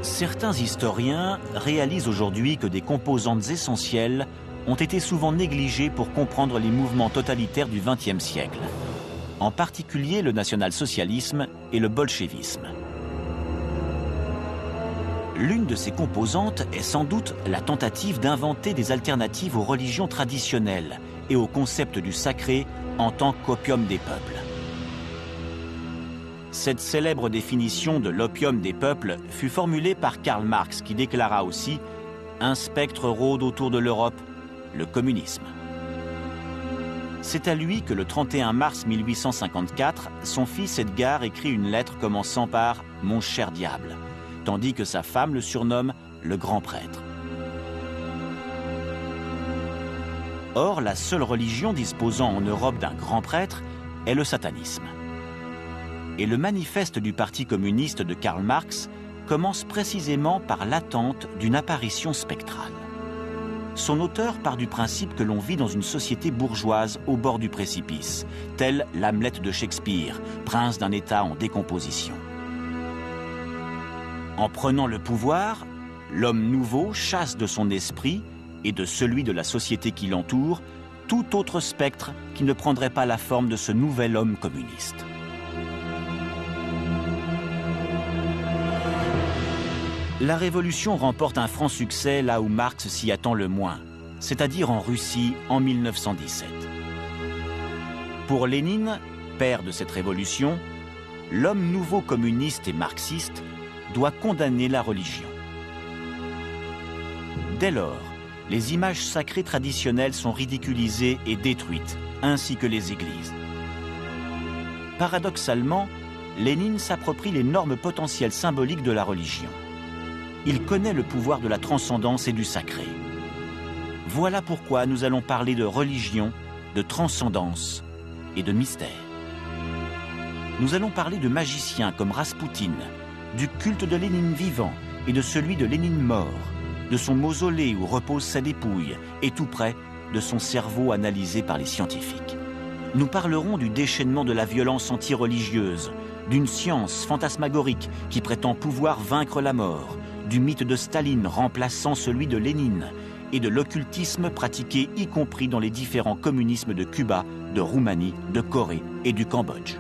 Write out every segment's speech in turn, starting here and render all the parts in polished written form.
Certains historiens réalisent aujourd'hui que des composantes essentielles ont été souvent négligées pour comprendre les mouvements totalitaires du XXe siècle, en particulier le national-socialisme et le bolchevisme. L'une de ces composantes est sans doute la tentative d'inventer des alternatives aux religions traditionnelles et au concept du sacré en tant qu'opium des peuples. Cette célèbre définition de l'opium des peuples fut formulée par Karl Marx, qui déclara aussi « Un spectre rôde autour de l'Europe, le communisme ». C'est à lui que le 31 mars 1854, son fils Edgar écrit une lettre commençant par « Mon cher diable », tandis que sa femme le surnomme « le grand prêtre ». Or, la seule religion disposant en Europe d'un grand prêtre est le satanisme. Et le manifeste du Parti communiste de Karl Marx commence précisément par l'attente d'une apparition spectrale. Son auteur part du principe que l'on vit dans une société bourgeoise au bord du précipice, telle l'Hamlet de Shakespeare, prince d'un État en décomposition. En prenant le pouvoir, l'homme nouveau chasse de son esprit et de celui de la société qui l'entoure tout autre spectre qui ne prendrait pas la forme de ce nouvel homme communiste. La Révolution remporte un franc succès là où Marx s'y attend le moins, c'est-à-dire en Russie en 1917. Pour Lénine, père de cette révolution, l'homme nouveau communiste et marxiste doit condamner la religion. Dès lors, les images sacrées traditionnelles sont ridiculisées et détruites, ainsi que les églises. Paradoxalement, Lénine s'approprie les normes potentielles symboliques de la religion. Il connaît le pouvoir de la transcendance et du sacré. Voilà pourquoi nous allons parler de religion, de transcendance et de mystère. Nous allons parler de magiciens comme Raspoutine, du culte de Lénine vivant et de celui de Lénine mort, de son mausolée où repose sa dépouille et tout près de son cerveau analysé par les scientifiques. Nous parlerons du déchaînement de la violence anti-religieuse, d'une science fantasmagorique qui prétend pouvoir vaincre la mort, du mythe de Staline remplaçant celui de Lénine et de l'occultisme pratiqué y compris dans les différents communismes de Cuba, de Roumanie, de Corée et du Cambodge.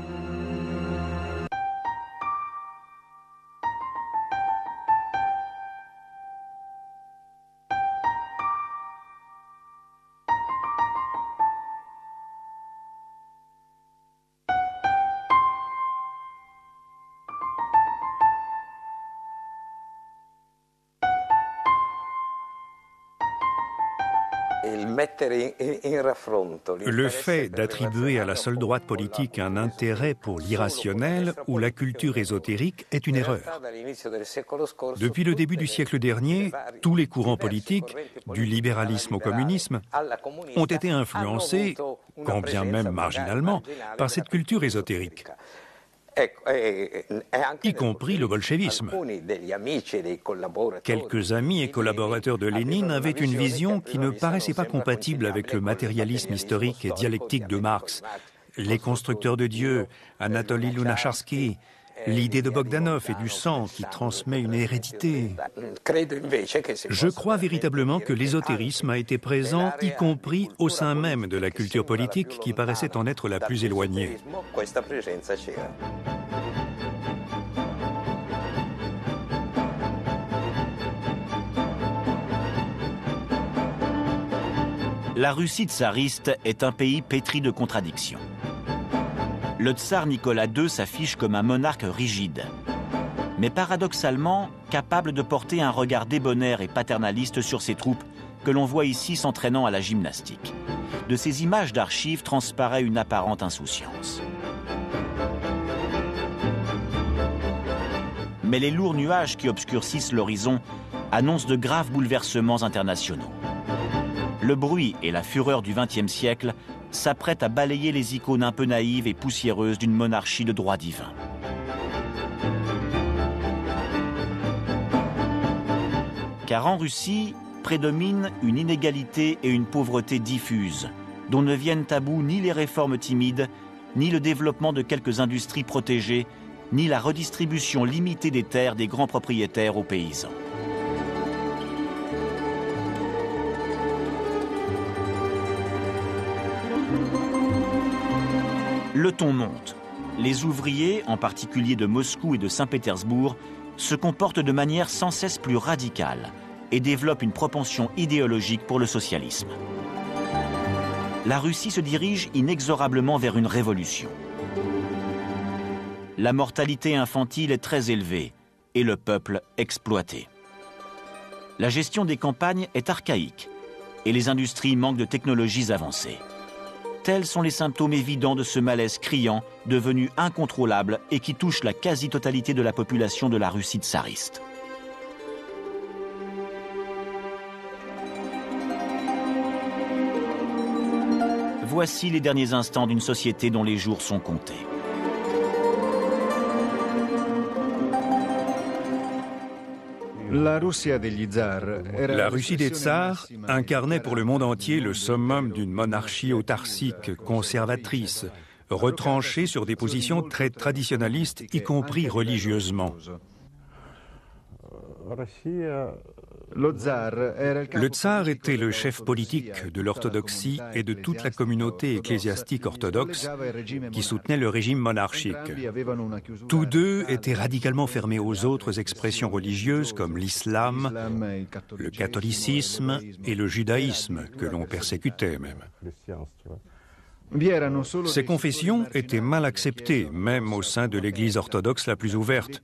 Le fait d'attribuer à la seule droite politique un intérêt pour l'irrationnel ou la culture ésotérique est une erreur. Depuis le début du siècle dernier, tous les courants politiques, du libéralisme au communisme, ont été influencés, quand bien même marginalement, par cette culture ésotérique, y compris le bolchevisme. Quelques amis et collaborateurs de Lénine avaient une vision qui ne paraissait pas compatible avec le matérialisme historique et dialectique de Marx. Les constructeurs de Dieu, Anatoly Lunacharsky, l'idée de Bogdanov et du sang qui transmet une hérédité. Je crois véritablement que l'ésotérisme a été présent, y compris au sein même de la culture politique qui paraissait en être la plus éloignée. La Russie tsariste est un pays pétri de contradictions. Le tsar Nicolas II s'affiche comme un monarque rigide, mais paradoxalement capable de porter un regard débonnaire et paternaliste sur ses troupes que l'on voit ici s'entraînant à la gymnastique. De ces images d'archives transparaît une apparente insouciance. Mais les lourds nuages qui obscurcissent l'horizon annoncent de graves bouleversements internationaux. Le bruit et la fureur du XXe siècle s'apprête à balayer les icônes un peu naïves et poussiéreuses d'une monarchie de droit divin. Car en Russie prédomine une inégalité et une pauvreté diffuses, dont ne viennent à bout ni les réformes timides, ni le développement de quelques industries protégées, ni la redistribution limitée des terres des grands propriétaires aux paysans. Le ton monte. Les ouvriers, en particulier de Moscou et de Saint-Pétersbourg, se comportent de manière sans cesse plus radicale et développent une propension idéologique pour le socialisme. La Russie se dirige inexorablement vers une révolution. La mortalité infantile est très élevée et le peuple exploité. La gestion des campagnes est archaïque et les industries manquent de technologies avancées. Tels sont les symptômes évidents de ce malaise criant, devenu incontrôlable et qui touche la quasi-totalité de la population de la Russie tsariste. Voici les derniers instants d'une société dont les jours sont comptés. La Russie des tsars incarnait pour le monde entier le summum d'une monarchie autarcique, conservatrice, retranchée sur des positions très traditionnalistes, y compris religieusement. Le tsar était le chef politique de l'orthodoxie et de toute la communauté ecclésiastique orthodoxe qui soutenait le régime monarchique. Tous deux étaient radicalement fermés aux autres expressions religieuses comme l'islam, le catholicisme et le judaïsme, que l'on persécutait même. Ces confessions étaient mal acceptées, même au sein de l'Église orthodoxe la plus ouverte,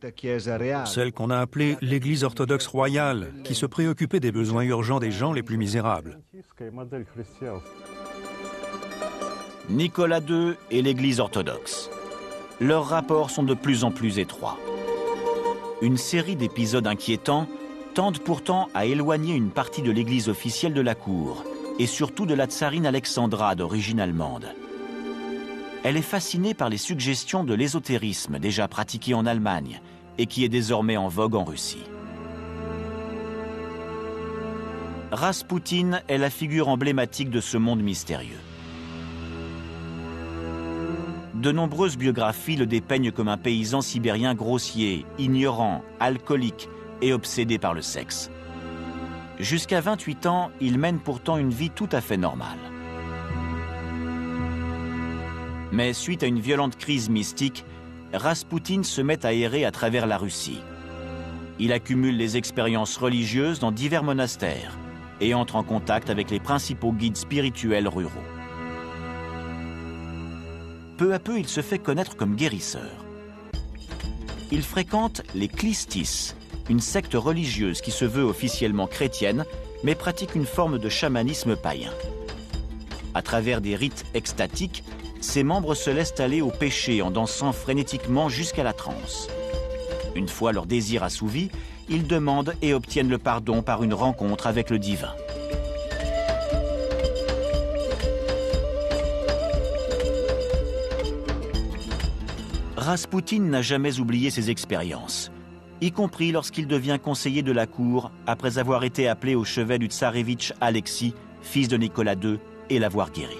celle qu'on a appelée l'Église orthodoxe royale, qui se préoccupait des besoins urgents des gens les plus misérables. Nicolas II et l'Église orthodoxe. Leurs rapports sont de plus en plus étroits. Une série d'épisodes inquiétants tendent pourtant à éloigner une partie de l'Église officielle de la cour, et surtout de la tsarine Alexandra d'origine allemande. Elle est fascinée par les suggestions de l'ésotérisme déjà pratiqué en Allemagne et qui est désormais en vogue en Russie. Raspoutine est la figure emblématique de ce monde mystérieux. De nombreuses biographies le dépeignent comme un paysan sibérien grossier, ignorant, alcoolique et obsédé par le sexe. Jusqu'à 28 ans, il mène pourtant une vie tout à fait normale. Mais suite à une violente crise mystique, Raspoutine se met à errer à travers la Russie. Il accumule les expériences religieuses dans divers monastères et entre en contact avec les principaux guides spirituels ruraux. Peu à peu, il se fait connaître comme guérisseur. Il fréquente les Klistis, une secte religieuse qui se veut officiellement chrétienne, mais pratique une forme de chamanisme païen. À travers des rites extatiques, ses membres se laissent aller au péché en dansant frénétiquement jusqu'à la transe. Une fois leur désir assouvi, ils demandent et obtiennent le pardon par une rencontre avec le divin. Raspoutine n'a jamais oublié ses expériences, y compris lorsqu'il devient conseiller de la cour après avoir été appelé au chevet du tsarevitch Alexis, fils de Nicolas II, et l'avoir guéri.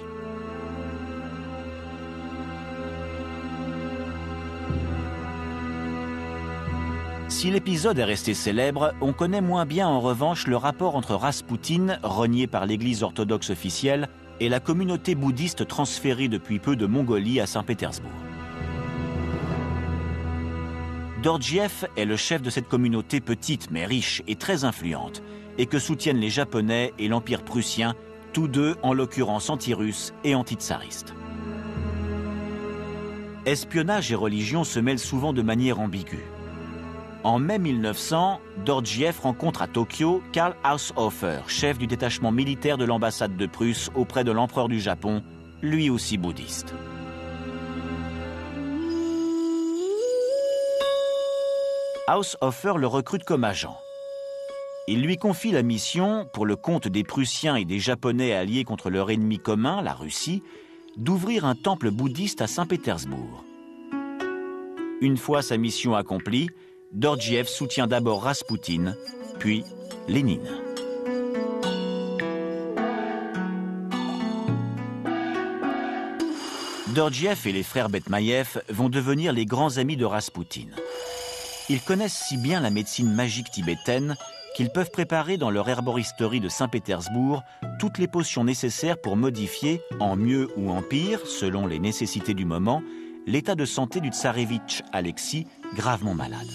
Si l'épisode est resté célèbre, on connaît moins bien en revanche le rapport entre Raspoutine, renié par l'Église orthodoxe officielle, et la communauté bouddhiste transférée depuis peu de Mongolie à Saint-Pétersbourg. Dorjiev est le chef de cette communauté petite mais riche et très influente, et que soutiennent les Japonais et l'Empire prussien, tous deux en l'occurrence anti-russes et anti-tsaristes. Espionnage et religion se mêlent souvent de manière ambiguë. En mai 1900, Dorjiev rencontre à Tokyo Karl Haushofer, chef du détachement militaire de l'ambassade de Prusse auprès de l'empereur du Japon, lui aussi bouddhiste. Haushofer le recrute comme agent. Il lui confie la mission, pour le compte des Prussiens et des Japonais alliés contre leur ennemi commun, la Russie, d'ouvrir un temple bouddhiste à Saint-Pétersbourg. Une fois sa mission accomplie, Dorjiev soutient d'abord Raspoutine, puis Lénine. Fedorgiev et les frères Betmaïev vont devenir les grands amis de Raspoutine. Ils connaissent si bien la médecine magique tibétaine qu'ils peuvent préparer dans leur herboristerie de Saint-Pétersbourg toutes les potions nécessaires pour modifier, en mieux ou en pire, selon les nécessités du moment, l'état de santé du tsarévitch Alexis, gravement malade.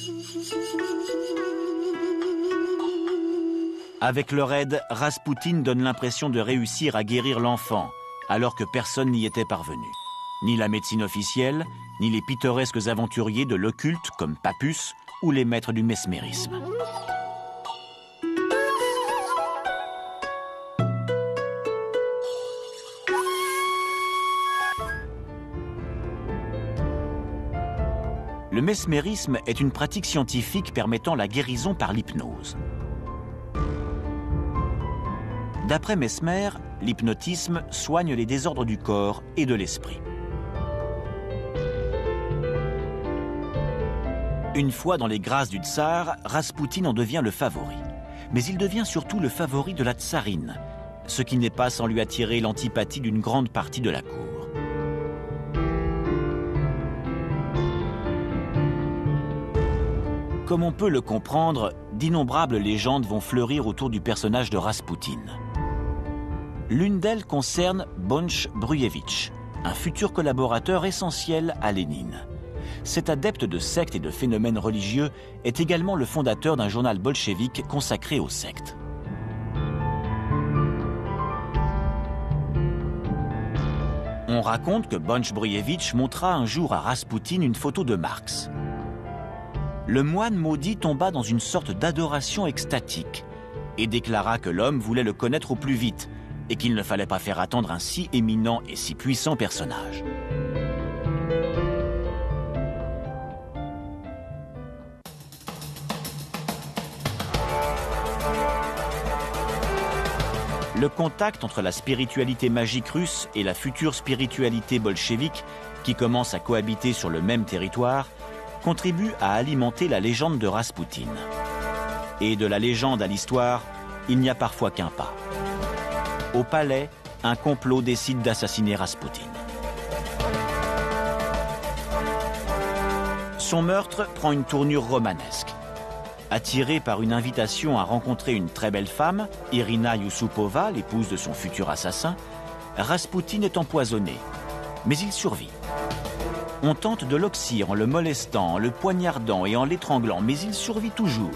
Avec leur aide, Raspoutine donne l'impression de réussir à guérir l'enfant, alors que personne n'y était parvenu. Ni la médecine officielle, ni les pittoresques aventuriers de l'occulte comme Papus ou les maîtres du mesmérisme. Le mesmérisme est une pratique scientifique permettant la guérison par l'hypnose. D'après Mesmer, l'hypnotisme soigne les désordres du corps et de l'esprit. Une fois dans les grâces du tsar, Raspoutine en devient le favori. Mais il devient surtout le favori de la tsarine, ce qui n'est pas sans lui attirer l'antipathie d'une grande partie de la cour. Comme on peut le comprendre, d'innombrables légendes vont fleurir autour du personnage de Raspoutine. L'une d'elles concerne Bonch Brujevitch, un futur collaborateur essentiel à Lénine. Cet adepte de sectes et de phénomènes religieux est également le fondateur d'un journal bolchevique consacré aux sectes. On raconte que Bonch Brujevitch montra un jour à Raspoutine une photo de Marx. Le moine maudit tomba dans une sorte d'adoration extatique et déclara que l'homme voulait le connaître au plus vite et qu'il ne fallait pas faire attendre un si éminent et si puissant personnage. Le contact entre la spiritualité magique russe et la future spiritualité bolchevique, qui commence à cohabiter sur le même territoire, contribue à alimenter la légende de Raspoutine. Et de la légende à l'histoire, il n'y a parfois qu'un pas. Au palais, un complot décide d'assassiner Raspoutine. Son meurtre prend une tournure romanesque. Attiré par une invitation à rencontrer une très belle femme, Irina Yusupova, l'épouse de son futur assassin, Raspoutine est empoisonné, mais il survit. On tente de l'oxyre en le molestant, en le poignardant et en l'étranglant, mais il survit toujours.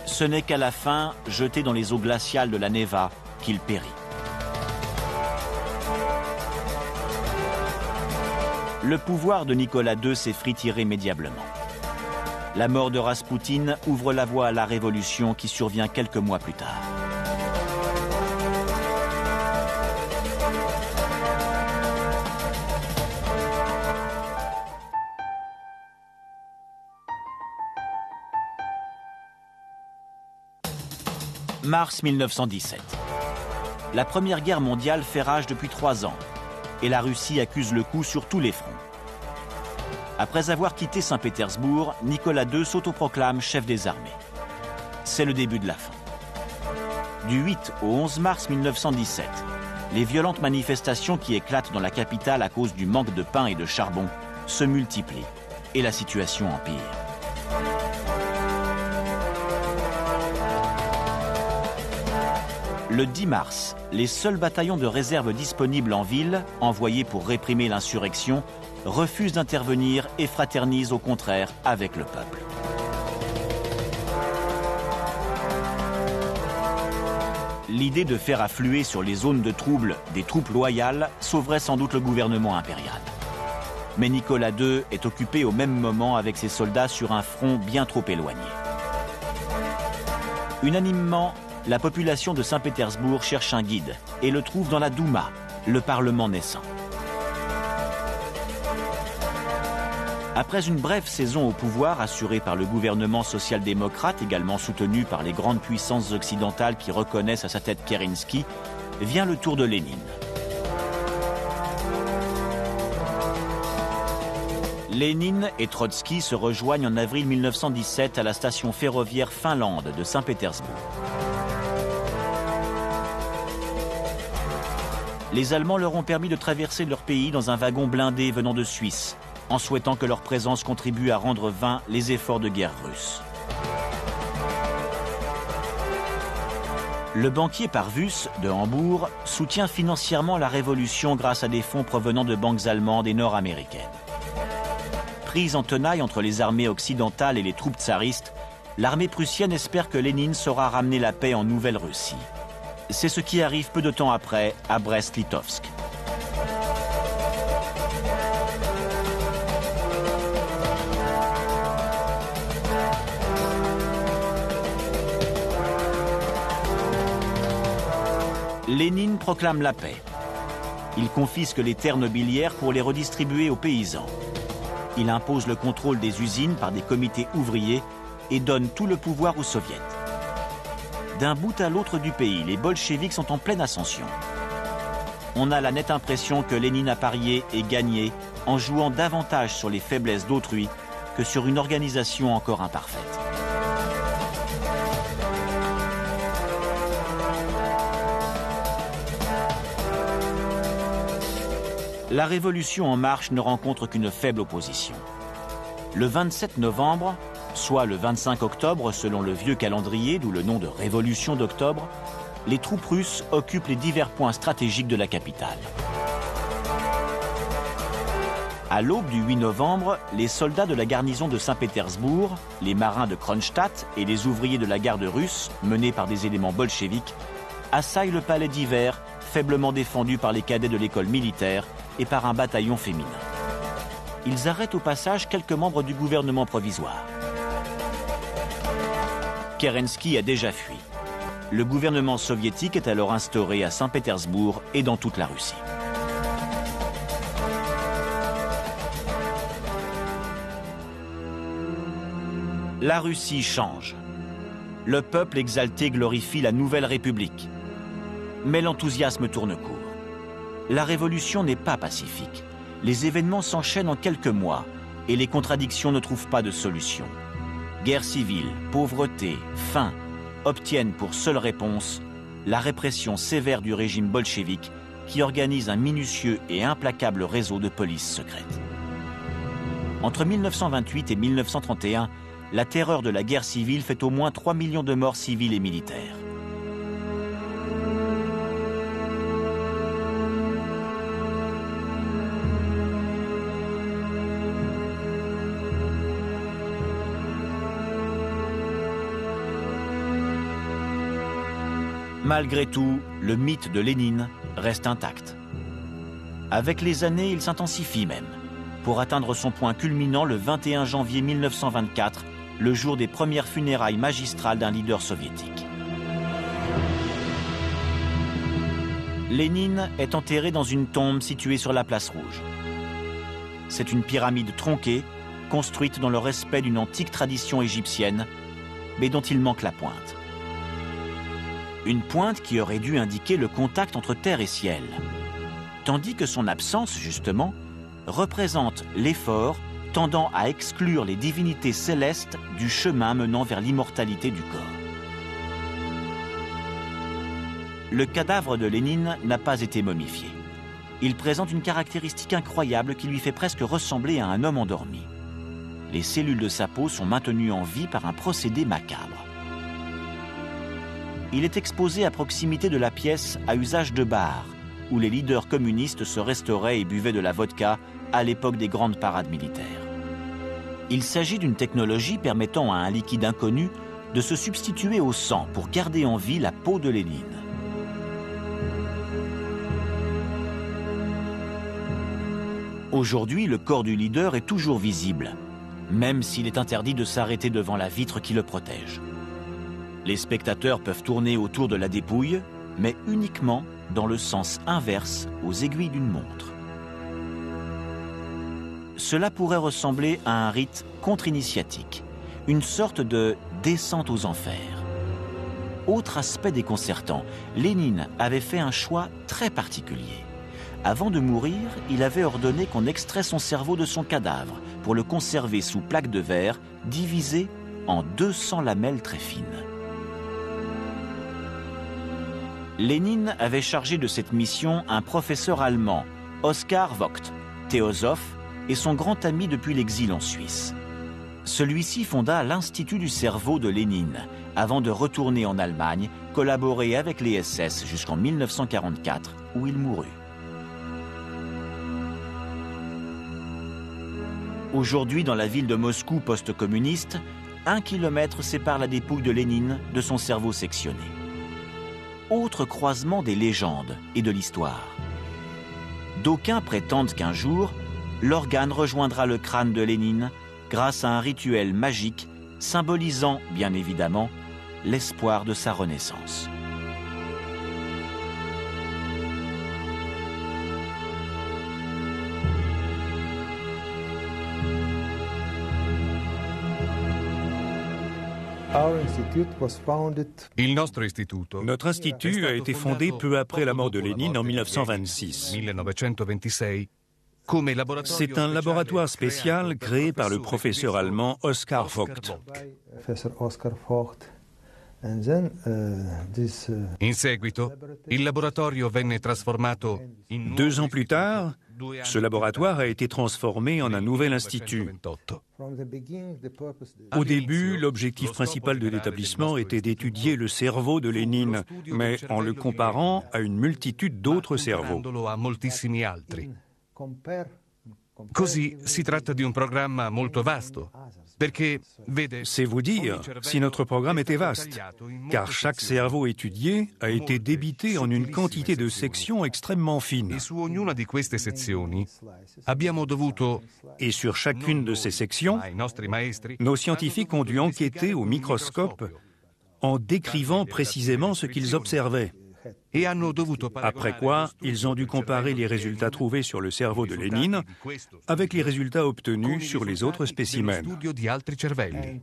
Ce n'est qu'à la fin, jeté dans les eaux glaciales de la Neva, qu'il périt. Le pouvoir de Nicolas II s'effrite irrémédiablement. La mort de Raspoutine ouvre la voie à la révolution qui survient quelques mois plus tard. Mars 1917. La Première Guerre mondiale fait rage depuis 3 ans et la Russie accuse le coup sur tous les fronts. Après avoir quitté Saint-Pétersbourg, Nicolas II s'autoproclame chef des armées. C'est le début de la fin. Du 8 au 11 mars 1917, les violentes manifestations qui éclatent dans la capitale à cause du manque de pain et de charbon se multiplient et la situation empire. Le 10 mars, les seuls bataillons de réserve disponibles en ville, envoyés pour réprimer l'insurrection, refusent d'intervenir et fraternisent au contraire avec le peuple. L'idée de faire affluer sur les zones de trouble des troupes loyales sauverait sans doute le gouvernement impérial. Mais Nicolas II est occupé au même moment avec ses soldats sur un front bien trop éloigné. Unanimement, la population de Saint-Pétersbourg cherche un guide et le trouve dans la Douma, le parlement naissant. Après une brève saison au pouvoir assurée par le gouvernement social-démocrate, également soutenu par les grandes puissances occidentales qui reconnaissent à sa tête Kerensky, vient le tour de Lénine. Lénine et Trotsky se rejoignent en avril 1917 à la station ferroviaire Finlande de Saint-Pétersbourg. Les Allemands leur ont permis de traverser leur pays dans un wagon blindé venant de Suisse, en souhaitant que leur présence contribue à rendre vains les efforts de guerre russes. Le banquier Parvus, de Hambourg, soutient financièrement la révolution grâce à des fonds provenant de banques allemandes et nord-américaines. Prise en tenaille entre les armées occidentales et les troupes tsaristes, l'armée prussienne espère que Lénine saura ramener la paix en Nouvelle-Russie. C'est ce qui arrive peu de temps après à Brest-Litovsk. Lénine proclame la paix. Il confisque les terres nobiliaires pour les redistribuer aux paysans. Il impose le contrôle des usines par des comités ouvriers et donne tout le pouvoir aux soviets. D'un bout à l'autre du pays, les bolcheviks sont en pleine ascension. On a la nette impression que Lénine a parié et gagné en jouant davantage sur les faiblesses d'autrui que sur une organisation encore imparfaite. La révolution en marche ne rencontre qu'une faible opposition. Le 27 novembre, soit le 25 octobre selon le vieux calendrier, d'où le nom de Révolution d'octobre, les troupes russes occupent les divers points stratégiques de la capitale. À l'aube du 8 novembre, les soldats de la garnison de Saint-Pétersbourg, les marins de Kronstadt et les ouvriers de la garde russe, menés par des éléments bolcheviques, assaillent le palais d'hiver, faiblement défendu par les cadets de l'école militaire et par un bataillon féminin. Ils arrêtent au passage quelques membres du gouvernement provisoire. Kerensky a déjà fui. Le gouvernement soviétique est alors instauré à Saint-Pétersbourg et dans toute la Russie. La Russie change. Le peuple exalté glorifie la nouvelle République. Mais l'enthousiasme tourne court. La révolution n'est pas pacifique. Les événements s'enchaînent en quelques mois et les contradictions ne trouvent pas de solution. Guerre civile, pauvreté, faim obtiennent pour seule réponse la répression sévère du régime bolchevique qui organise un minutieux et implacable réseau de police secrète. Entre 1928 et 1931, la terreur de la guerre civile fait au moins 3 millions de morts civiles et militaires. Malgré tout, le mythe de Lénine reste intact. Avec les années, il s'intensifie même, pour atteindre son point culminant le 21 janvier 1924, le jour des premières funérailles magistrales d'un leader soviétique. Lénine est enterré dans une tombe située sur la place Rouge. C'est une pyramide tronquée, construite dans le respect d'une antique tradition égyptienne, mais dont il manque la pointe. Une pointe qui aurait dû indiquer le contact entre terre et ciel, tandis que son absence, justement, représente l'effort tendant à exclure les divinités célestes du chemin menant vers l'immortalité du corps. Le cadavre de Lénine n'a pas été momifié. Il présente une caractéristique incroyable qui lui fait presque ressembler à un homme endormi. Les cellules de sa peau sont maintenues en vie par un procédé macabre. Il est exposé à proximité de la pièce à usage de bar, où les leaders communistes se restauraient et buvaient de la vodka à l'époque des grandes parades militaires. Il s'agit d'une technologie permettant à un liquide inconnu de se substituer au sang pour garder en vie la peau de Lénine. Aujourd'hui, le corps du leader est toujours visible, même s'il est interdit de s'arrêter devant la vitre qui le protège. Les spectateurs peuvent tourner autour de la dépouille, mais uniquement dans le sens inverse aux aiguilles d'une montre. Cela pourrait ressembler à un rite contre-initiatique, une sorte de descente aux enfers. Autre aspect déconcertant, Lénine avait fait un choix très particulier. Avant de mourir, il avait ordonné qu'on extrait son cerveau de son cadavre pour le conserver sous plaque de verre divisée en 200 lamelles très fines. Lénine avait chargé de cette mission un professeur allemand, Oskar Vogt, théosophe et son grand ami depuis l'exil en Suisse. Celui-ci fonda l'Institut du cerveau de Lénine, avant de retourner en Allemagne, collaborer avec les SS jusqu'en 1944, où il mourut. Aujourd'hui, dans la ville de Moscou post-communiste, 1 kilomètre sépare la dépouille de Lénine de son cerveau sectionné. Autre croisement des légendes et de l'histoire. D'aucuns prétendent qu'un jour, l'organe rejoindra le crâne de Lénine grâce à un rituel magique symbolisant, bien évidemment, l'espoir de sa renaissance. Notre institut a été fondé peu après la mort de Lénine en 1926. C'est un laboratoire spécial créé par le professeur allemand Oskar Vogt. In seguito, il laboratorio venne trasformato in 2 ans plus tard, ce laboratoire a été transformé en un nouvel institut. Au début, l'objectif principal de l'établissement était d'étudier le cerveau de Lénine, mais en le comparant à une multitude d'autres cerveaux. Così si tratta di un programma molto vasto, perché vede. C'est vous dire si notre programme était vaste, car chaque cerveau étudié a été débité en une quantité de sections extrêmement fines. E su ognuna di queste sezioni abbiamo dovuto. Et sur chacune de ces sections, Ai nostri maestri nos scientifiques ont dû enquêter au microscope en décrivant précisément ce qu'ils observaient. e hanno dovuto Après quoi, ils ont dû comparer les résultats trouvés sur le cerveau de Lénine avec les résultats obtenus sur les autres spécimens. studio di altri cervelli.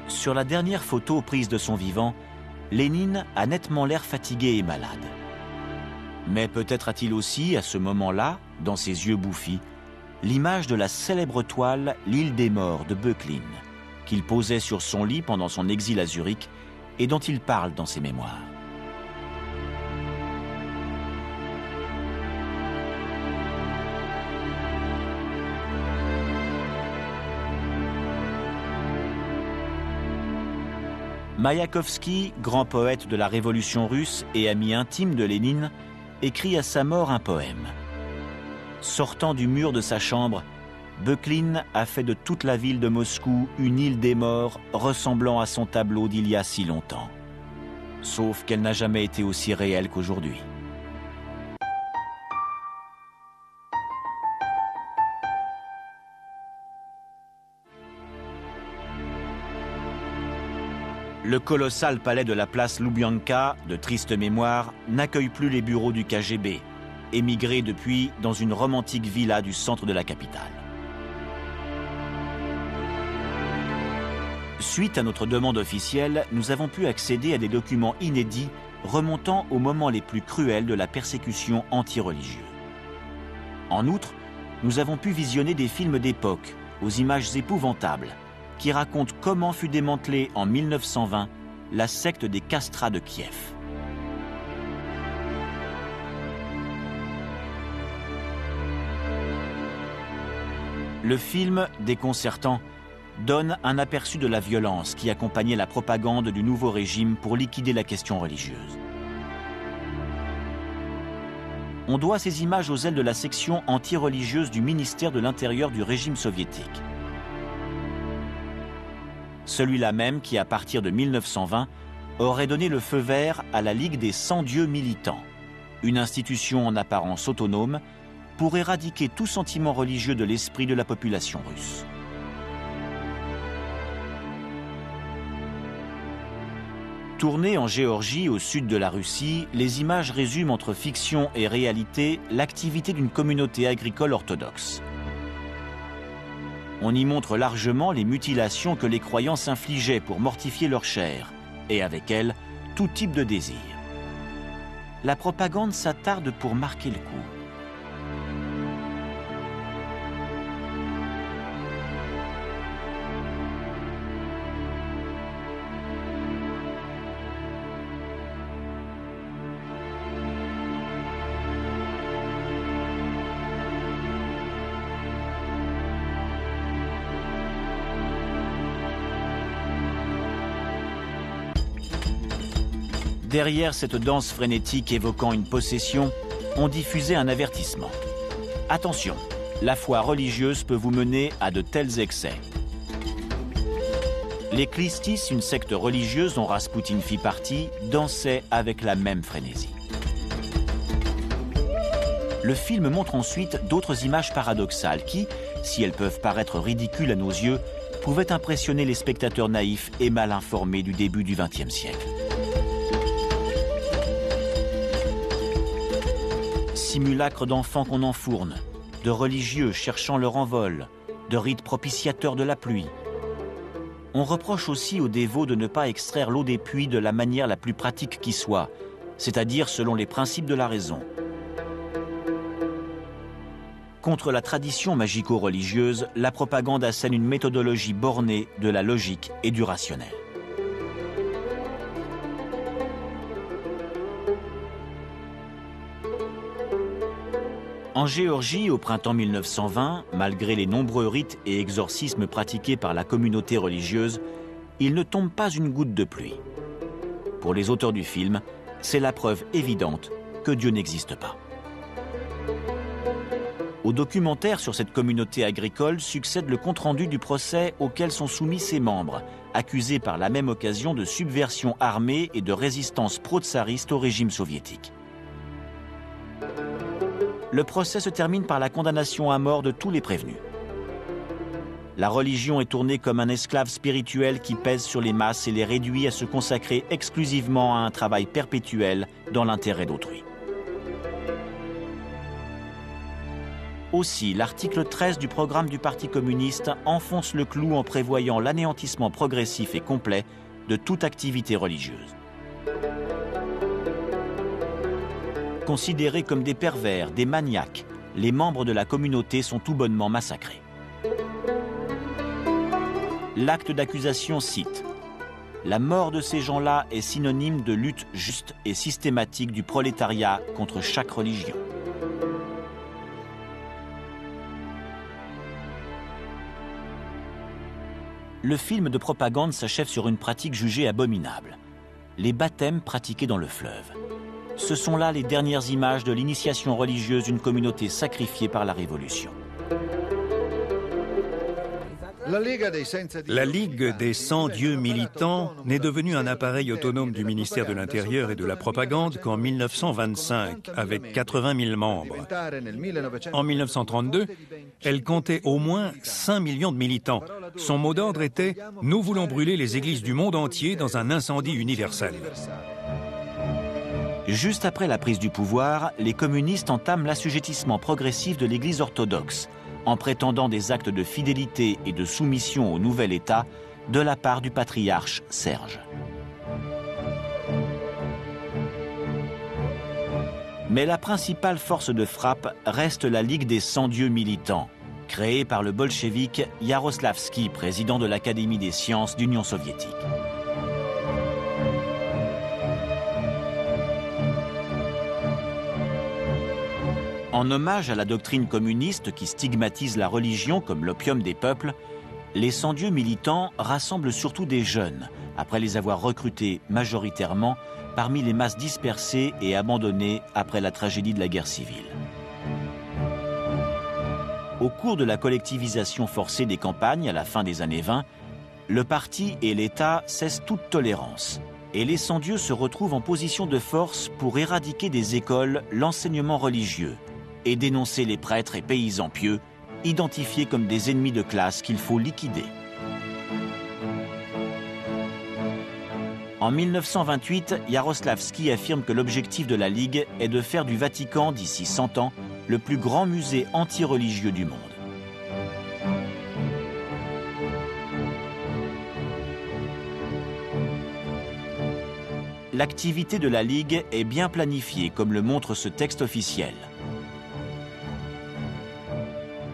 Sur la dernière photo prise de son vivant, Lénine a nettement l'air fatigué et malade. Mais peut-être a-t-il aussi, à ce moment-là, dans ses yeux bouffis, l'image de la célèbre toile « L'île des morts » de Böcklin, qu'il posait sur son lit pendant son exil à Zurich et dont il parle dans ses mémoires. Maïakovski, grand poète de la Révolution russe et ami intime de Lénine, écrit à sa mort un poème. Sortant du mur de sa chambre, Böcklin a fait de toute la ville de Moscou une île des morts ressemblant à son tableau d'il y a si longtemps. Sauf qu'elle n'a jamais été aussi réelle qu'aujourd'hui. Le colossal palais de la place Loubianka, de triste mémoire, n'accueille plus les bureaux du KGB, émigré depuis dans une romantique villa du centre de la capitale. Suite à notre demande officielle, nous avons pu accéder à des documents inédits remontant aux moments les plus cruels de la persécution anti-religieuse. En outre, nous avons pu visionner des films d'époque, aux images épouvantables, qui raconte comment fut démantelée en 1920 la secte des castrats de Kiev. Le film, déconcertant, donne un aperçu de la violence qui accompagnait la propagande du nouveau régime pour liquider la question religieuse. On doit ces images aux ailes de la section anti-religieuse du ministère de l'Intérieur du régime soviétique. Celui-là même qui, à partir de 1920, aurait donné le feu vert à la Ligue des 100 dieux militants, une institution en apparence autonome pour éradiquer tout sentiment religieux de l'esprit de la population russe. Tournées en Géorgie, au sud de la Russie, les images résument entre fiction et réalité l'activité d'une communauté agricole orthodoxe. On y montre largement les mutilations que les croyants s'infligeaient pour mortifier leur chair, et avec elle, tout type de désir. La propagande s'attarde pour marquer le coup. Derrière cette danse frénétique évoquant une possession, on diffusait un avertissement. Attention, la foi religieuse peut vous mener à de tels excès. Les Clistis, une secte religieuse dont Raspoutine fit partie, dansaient avec la même frénésie. Le film montre ensuite d'autres images paradoxales qui, si elles peuvent paraître ridicules à nos yeux, pouvaient impressionner les spectateurs naïfs et mal informés du début du XXe siècle. Simulacres d'enfants qu'on enfourne, de religieux cherchant leur envol, de rites propitiateurs de la pluie. On reproche aussi aux dévots de ne pas extraire l'eau des puits de la manière la plus pratique qui soit, c'est-à-dire selon les principes de la raison. Contre la tradition magico-religieuse, la propagande assène une méthodologie bornée de la logique et du rationnel. En Géorgie, au printemps 1920, malgré les nombreux rites et exorcismes pratiqués par la communauté religieuse, il ne tombe pas une goutte de pluie. Pour les auteurs du film, c'est la preuve évidente que Dieu n'existe pas. Au documentaire sur cette communauté agricole succède le compte-rendu du procès auquel sont soumis ses membres, accusés par la même occasion de subversion armée et de résistance pro-tsariste au régime soviétique. Le procès se termine par la condamnation à mort de tous les prévenus. La religion est tournée comme un esclave spirituel qui pèse sur les masses et les réduit à se consacrer exclusivement à un travail perpétuel dans l'intérêt d'autrui. Aussi, l'article 13 du programme du Parti communiste enfonce le clou en prévoyant l'anéantissement progressif et complet de toute activité religieuse. Considérés comme des pervers, des maniaques, les membres de la communauté sont tout bonnement massacrés. L'acte d'accusation cite « La mort de ces gens-là est synonyme de lutte juste et systématique du prolétariat contre chaque religion. » Le film de propagande s'achève sur une pratique jugée abominable. Les baptêmes pratiqués dans le fleuve. Ce sont là les dernières images de l'initiation religieuse d'une communauté sacrifiée par la Révolution. La Ligue des 100 dieux militants n'est devenue un appareil autonome du ministère de l'Intérieur et de la Propagande qu'en 1925, avec 80 000 membres. En 1932, elle comptait au moins 5 millions de militants. Son mot d'ordre était « Nous voulons brûler les églises du monde entier dans un incendie universel ». Juste après la prise du pouvoir, les communistes entament l'assujettissement progressif de l'Église orthodoxe, en prétendant des actes de fidélité et de soumission au nouvel État de la part du patriarche Serge. Mais la principale force de frappe reste la Ligue des 100 dieux militants, créée par le bolchevique Yaroslavski, président de l'Académie des sciences d'Union soviétique. En hommage à la doctrine communiste qui stigmatise la religion comme l'opium des peuples, les 100 dieux militants rassemblent surtout des jeunes, après les avoir recrutés majoritairement parmi les masses dispersées et abandonnées après la tragédie de la guerre civile. Au cours de la collectivisation forcée des campagnes à la fin des années 20, le parti et l'État cessent toute tolérance, et les 100 dieux se retrouvent en position de force pour éradiquer des écoles l'enseignement religieux, et dénoncer les prêtres et paysans pieux, identifiés comme des ennemis de classe qu'il faut liquider. En 1928, Yaroslavski affirme que l'objectif de la Ligue est de faire du Vatican, d'ici 100 ans, le plus grand musée anti-religieux du monde. L'activité de la Ligue est bien planifiée, comme le montre ce texte officiel.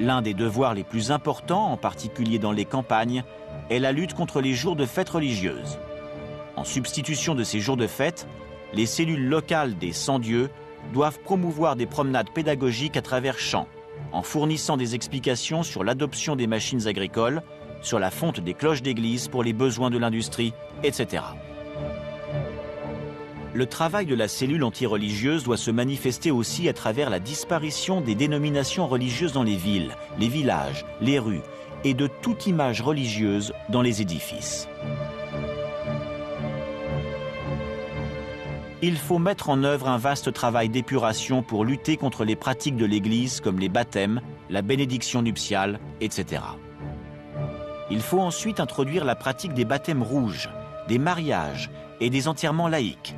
L'un des devoirs les plus importants, en particulier dans les campagnes, est la lutte contre les jours de fête religieuses. En substitution de ces jours de fête, les cellules locales des 100 dieux doivent promouvoir des promenades pédagogiques à travers champs, en fournissant des explications sur l'adoption des machines agricoles, sur la fonte des cloches d'église pour les besoins de l'industrie, etc. Le travail de la cellule anti-religieuse doit se manifester aussi à travers la disparition des dénominations religieuses dans les villes, les villages, les rues et de toute image religieuse dans les édifices. Il faut mettre en œuvre un vaste travail d'épuration pour lutter contre les pratiques de l'Église comme les baptêmes, la bénédiction nuptiale, etc. Il faut ensuite introduire la pratique des baptêmes rouges, des mariages et des enterrements laïques.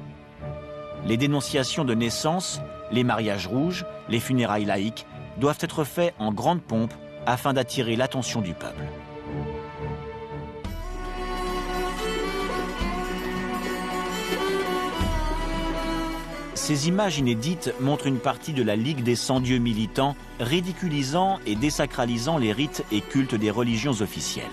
Les dénonciations de naissance, les mariages rouges, les funérailles laïques doivent être faits en grande pompe afin d'attirer l'attention du peuple. Ces images inédites montrent une partie de la Ligue des 100 dieux militants, ridiculisant et désacralisant les rites et cultes des religions officielles.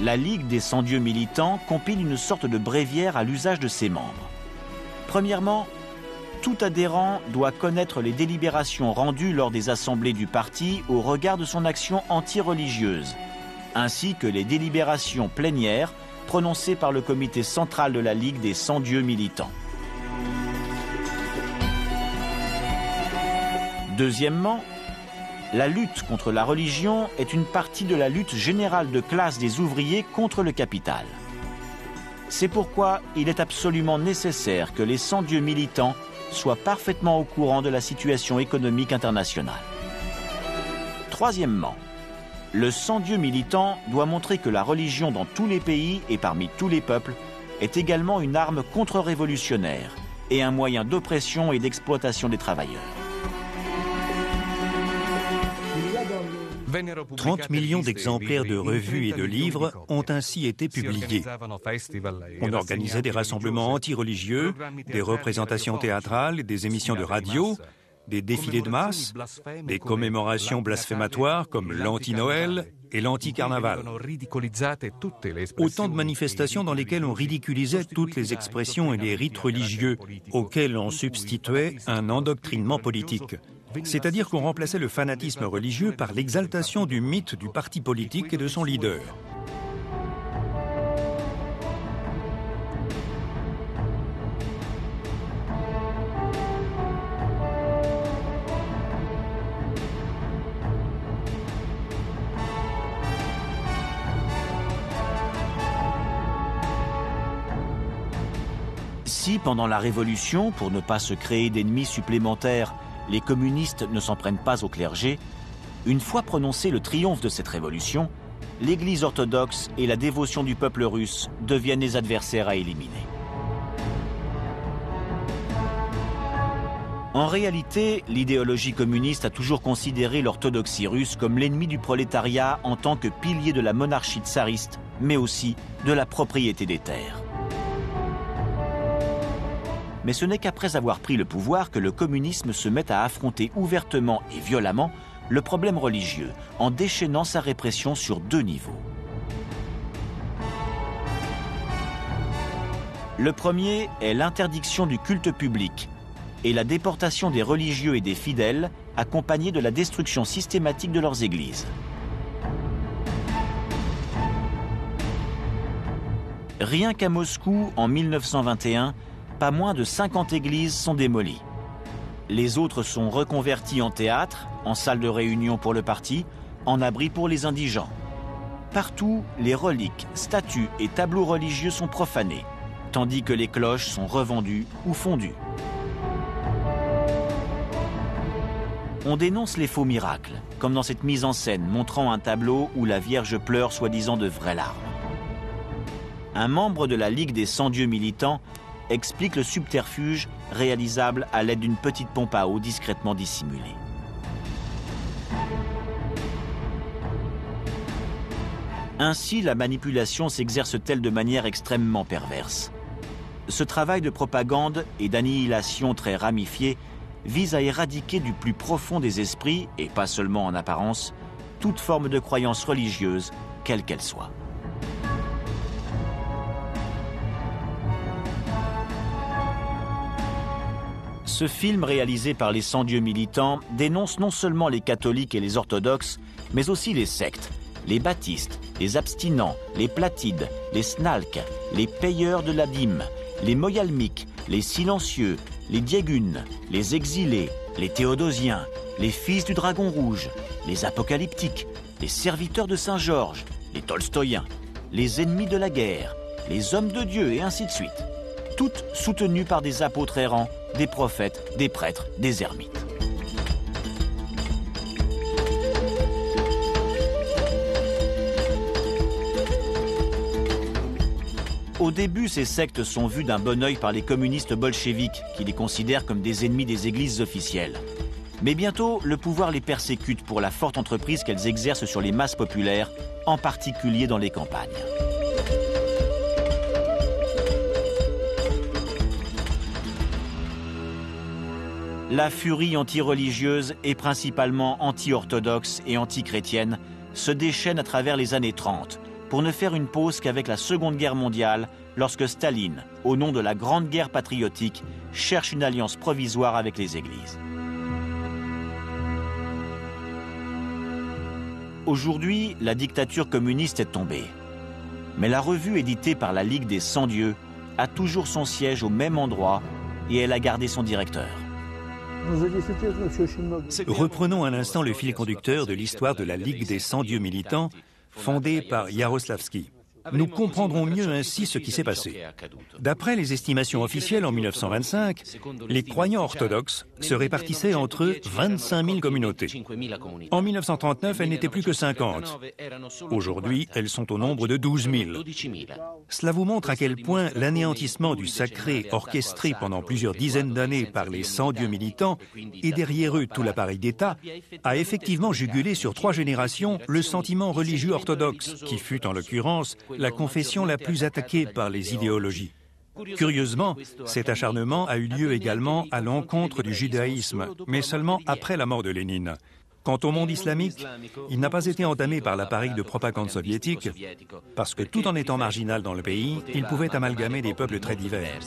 La Ligue des 100 dieux militants compile une sorte de bréviaire à l'usage de ses membres. Premièrement, tout adhérent doit connaître les délibérations rendues lors des assemblées du parti au regard de son action anti-religieuse, ainsi que les délibérations plénières prononcées par le comité central de la Ligue des 100 dieux militants. Deuxièmement, la lutte contre la religion est une partie de la lutte générale de classe des ouvriers contre le capital. C'est pourquoi il est absolument nécessaire que les 100 dieux militants soient parfaitement au courant de la situation économique internationale. Troisièmement, le 100 dieux militant doit montrer que la religion dans tous les pays et parmi tous les peuples est également une arme contre-révolutionnaire et un moyen d'oppression et d'exploitation des travailleurs. 30 millions d'exemplaires de revues et de livres ont ainsi été publiés. On organisait des rassemblements anti-religieux, des représentations théâtrales, des émissions de radio, des défilés de masse, des commémorations blasphématoires comme l'anti-Noël et l'anti-carnaval. Autant de manifestations dans lesquelles on ridiculisait toutes les expressions et les rites religieux, auxquels on substituait un endoctrinement politique. C'est-à-dire qu'on remplaçait le fanatisme religieux par l'exaltation du mythe du parti politique et de son leader. Si, pendant la Révolution, pour ne pas se créer d'ennemis supplémentaires, les communistes ne s'en prennent pas au clergé, une fois prononcé le triomphe de cette révolution, l'Église orthodoxe et la dévotion du peuple russe deviennent les adversaires à éliminer. En réalité, l'idéologie communiste a toujours considéré l'orthodoxie russe comme l'ennemi du prolétariat en tant que pilier de la monarchie tsariste, mais aussi de la propriété des terres. Mais ce n'est qu'après avoir pris le pouvoir que le communisme se met à affronter ouvertement et violemment le problème religieux, en déchaînant sa répression sur deux niveaux. Le premier est l'interdiction du culte public et la déportation des religieux et des fidèles, accompagnée de la destruction systématique de leurs églises. Rien qu'à Moscou, en 1921, pas moins de 50 églises sont démolies. Les autres sont reconverties en théâtre, en salles de réunion pour le parti, en abris pour les indigents. Partout, les reliques, statues et tableaux religieux sont profanés, tandis que les cloches sont revendues ou fondues. On dénonce les faux miracles, comme dans cette mise en scène montrant un tableau où la Vierge pleure soi-disant de vraies larmes. Un membre de la Ligue des 100 dieux militants explique le subterfuge réalisable à l'aide d'une petite pompe à eau discrètement dissimulée. Ainsi, la manipulation s'exerce-t-elle de manière extrêmement perverse. Ce travail de propagande et d'annihilation très ramifié vise à éradiquer du plus profond des esprits, et pas seulement en apparence, toute forme de croyance religieuse, quelle qu'elle soit. Ce film réalisé par les 100 dieux militants dénonce non seulement les catholiques et les orthodoxes, mais aussi les sectes, les baptistes, les abstinents, les platides, les snalks, les payeurs de la dîme, les moyalmiques, les silencieux, les diégunes, les exilés, les théodosiens, les fils du dragon rouge, les apocalyptiques, les serviteurs de Saint-Georges, les tolstoïens, les ennemis de la guerre, les hommes de Dieu et ainsi de suite. Toutes soutenues par des apôtres errants, des prophètes, des prêtres, des ermites. Au début, ces sectes sont vues d'un bon œil par les communistes bolcheviques, qui les considèrent comme des ennemis des églises officielles. Mais bientôt, le pouvoir les persécute pour la forte entreprise qu'elles exercent sur les masses populaires, en particulier dans les campagnes. La furie anti-religieuse et principalement anti-orthodoxe et anti-chrétienne se déchaîne à travers les années 30, pour ne faire une pause qu'avec la Seconde Guerre mondiale, lorsque Staline, au nom de la Grande Guerre patriotique, cherche une alliance provisoire avec les églises. Aujourd'hui, la dictature communiste est tombée. Mais la revue éditée par la Ligue des 100 dieux a toujours son siège au même endroit et elle a gardé son directeur. Reprenons un instant le fil conducteur de l'histoire de la Ligue des 100 dieux militants, fondée par Yaroslavsky. Nous comprendrons mieux ainsi ce qui s'est passé. D'après les estimations officielles en 1925, les croyants orthodoxes se répartissaient entre eux 25 000 communautés. En 1939, elles n'étaient plus que 50. Aujourd'hui, elles sont au nombre de 12 000. Cela vous montre à quel point l'anéantissement du sacré orchestré pendant plusieurs dizaines d'années par les 100 dieux militants et derrière eux tout l'appareil d'État a effectivement jugulé sur 3 générations le sentiment religieux orthodoxe, qui fut en l'occurrence la confession la plus attaquée par les idéologies. Curieusement, cet acharnement a eu lieu également à l'encontre du judaïsme, mais seulement après la mort de Lénine. Quant au monde islamique, il n'a pas été entamé par l'appareil de propagande soviétique, parce que tout en étant marginal dans le pays, il pouvait amalgamer des peuples très divers.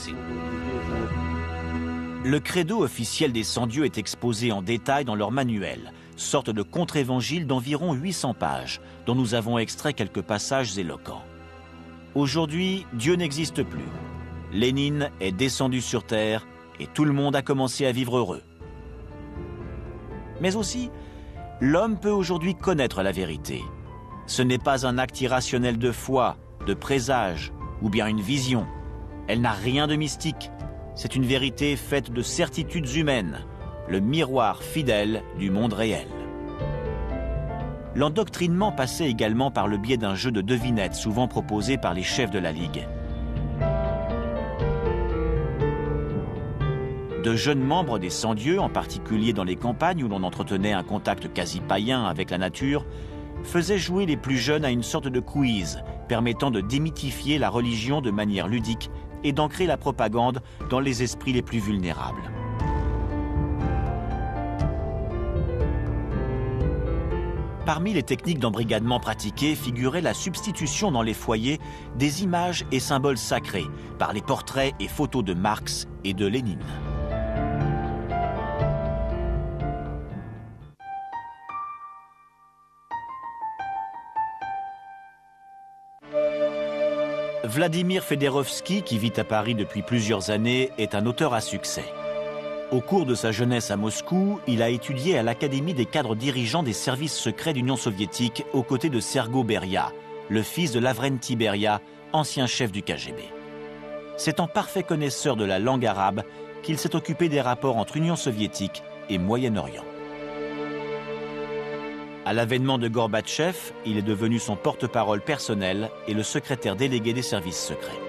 Le credo officiel des 100 dieux est exposé en détail dans leur manuel, sorte de contre-évangile d'environ 800 pages, dont nous avons extrait quelques passages éloquents. Aujourd'hui, Dieu n'existe plus. Lénine est descendu sur terre et tout le monde a commencé à vivre heureux. Mais aussi, l'homme peut aujourd'hui connaître la vérité. Ce n'est pas un acte irrationnel de foi, de présage ou bien une vision. Elle n'a rien de mystique. C'est une vérité faite de certitudes humaines, le miroir fidèle du monde réel. L'endoctrinement passait également par le biais d'un jeu de devinettes souvent proposé par les chefs de la Ligue. De jeunes membres des 100 dieux, en particulier dans les campagnes où l'on entretenait un contact quasi païen avec la nature, faisaient jouer les plus jeunes à une sorte de quiz permettant de démythifier la religion de manière ludique et d'ancrer la propagande dans les esprits les plus vulnérables. Parmi les techniques d'embrigadement pratiquées figurait la substitution dans les foyers des images et symboles sacrés par les portraits et photos de Marx et de Lénine. Vladimir Fedorovski, qui vit à Paris depuis plusieurs années, est un auteur à succès. Au cours de sa jeunesse à Moscou, il a étudié à l'Académie des cadres dirigeants des services secrets d'Union soviétique aux côtés de Sergo Beria, le fils de Lavrenti Beria, ancien chef du KGB. C'est en parfait connaisseur de la langue arabe qu'il s'est occupé des rapports entre Union soviétique et Moyen-Orient. À l'avènement de Gorbatchev, il est devenu son porte-parole personnel et le secrétaire délégué des services secrets.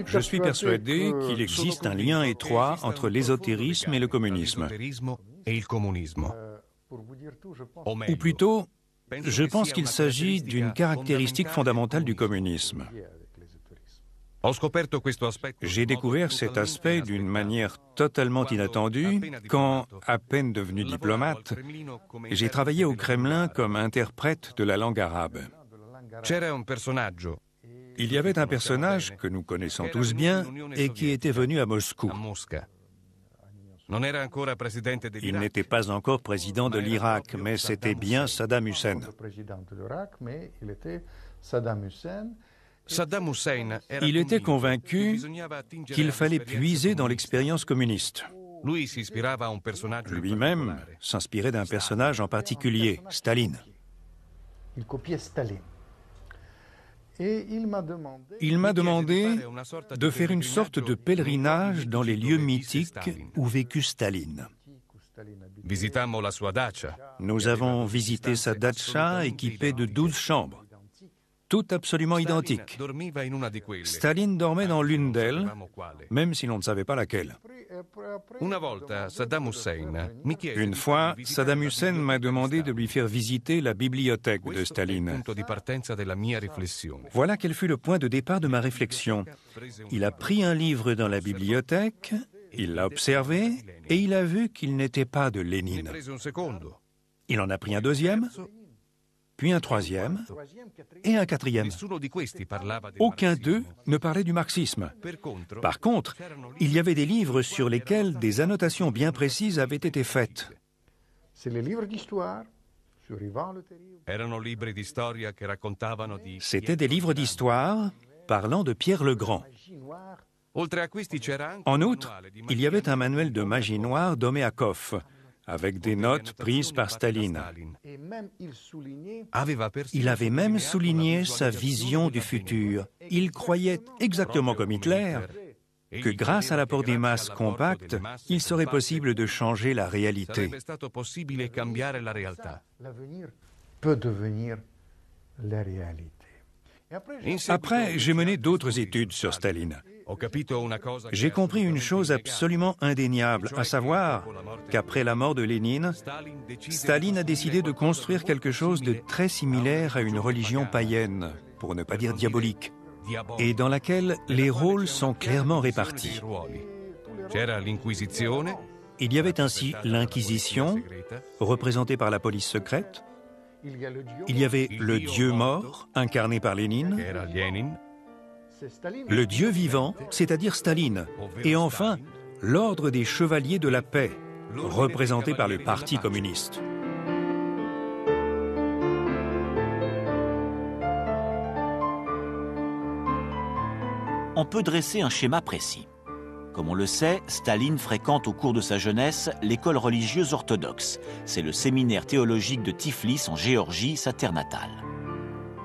Je suis persuadé qu'il existe un lien étroit entre l'ésotérisme et le communisme. Ou plutôt, je pense qu'il s'agit d'une caractéristique fondamentale du communisme. J'ai découvert cet aspect d'une manière totalement inattendue quand, à peine devenu diplomate, j'ai travaillé au Kremlin comme interprète de la langue arabe. Il y avait un personnage que nous connaissons tous bien et qui était venu à Moscou. Il n'était pas encore président de l'Irak, mais c'était bien Saddam Hussein. Il était convaincu qu'il fallait puiser dans l'expérience communiste. Lui-même s'inspirait d'un personnage en particulier, Staline. Il m'a demandé de faire une sorte de pèlerinage dans les lieux mythiques où vécut Staline. Nous avons visité sa datcha équipée de 12 chambres, toutes absolument identiques. Staline dormait dans l'une d'elles, même si l'on ne savait pas laquelle. Une fois, Saddam Hussein m'a demandé de lui faire visiter la bibliothèque de Staline. Voilà quel fut le point de départ de ma réflexion. Il a pris un livre dans la bibliothèque, il l'a observé et il a vu qu'il n'était pas de Lénine. Il en a pris un deuxième, puis un troisième et un quatrième. Aucun d'eux ne parlait du marxisme. Par contre, il y avait des livres sur lesquels des annotations bien précises avaient été faites. C'étaient des livres d'histoire parlant de Pierre le Grand. En outre, il y avait un manuel de magie noire d'Omeakov, avec des notes prises par Staline. Il avait même souligné sa vision du futur. Il croyait, exactement comme Hitler, que grâce à l'apport des masses compactes, il serait possible de changer la réalité. L'avenir peut devenir la réalité. Après, j'ai mené d'autres études sur Staline. J'ai compris une chose absolument indéniable, à savoir qu'après la mort de Lénine, Staline a décidé de construire quelque chose de très similaire à une religion païenne, pour ne pas dire diabolique, et dans laquelle les rôles sont clairement répartis. Il y avait ainsi l'Inquisition, représentée par la police secrète. Il y avait le Dieu mort, incarné par Lénine. Le Dieu vivant, c'est-à-dire Staline, et enfin, l'ordre des chevaliers de la paix, représenté par le Parti communiste. On peut dresser un schéma précis. Comme on le sait, Staline fréquente au cours de sa jeunesse l'école religieuse orthodoxe. C'est le séminaire théologique de Tiflis en Géorgie, sa terre natale.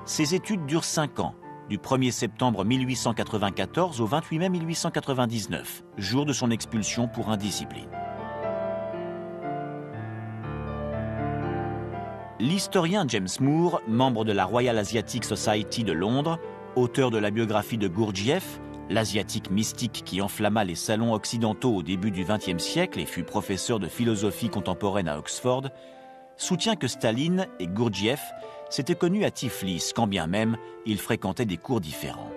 Ses études durent 5 ans. Du 1er septembre 1894 au 28 mai 1899, jour de son expulsion pour indiscipline. L'historien James Moore, membre de la Royal Asiatic Society de Londres, auteur de la biographie de Gurdjieff, l'asiatique mystique qui enflamma les salons occidentaux au début du XXe siècle et fut professeur de philosophie contemporaine à Oxford, soutient que Staline et Gurdjieff s'étaient connus à Tiflis, quand bien même ils fréquentaient des cours différents.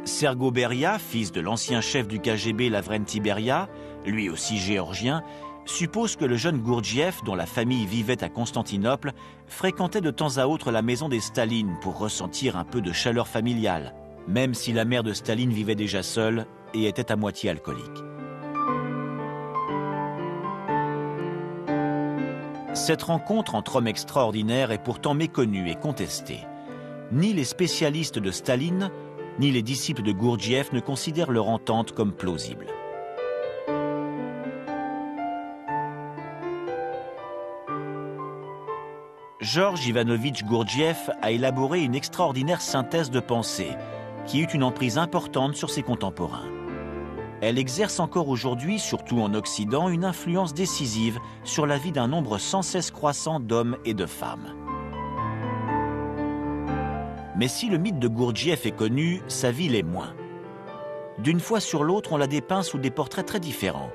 Sergo Beria, fils de l'ancien chef du KGB Lavrenti Beria, lui aussi géorgien, suppose que le jeune Gurdjieff, dont la famille vivait à Constantinople, fréquentait de temps à autre la maison des Stalines pour ressentir un peu de chaleur familiale, même si la mère de Staline vivait déjà seule et était à moitié alcoolique. Cette rencontre entre hommes extraordinaires est pourtant méconnue et contestée. Ni les spécialistes de Staline, ni les disciples de Gurdjieff ne considèrent leur entente comme plausible. Georges Ivanovitch Gurdjieff a élaboré une extraordinaire synthèse de pensée qui eut une emprise importante sur ses contemporains. Elle exerce encore aujourd'hui, surtout en Occident, une influence décisive sur la vie d'un nombre sans cesse croissant d'hommes et de femmes. Mais si le mythe de Gurdjieff est connu, sa vie l'est moins. D'une fois sur l'autre, on la dépeint sous des portraits très différents.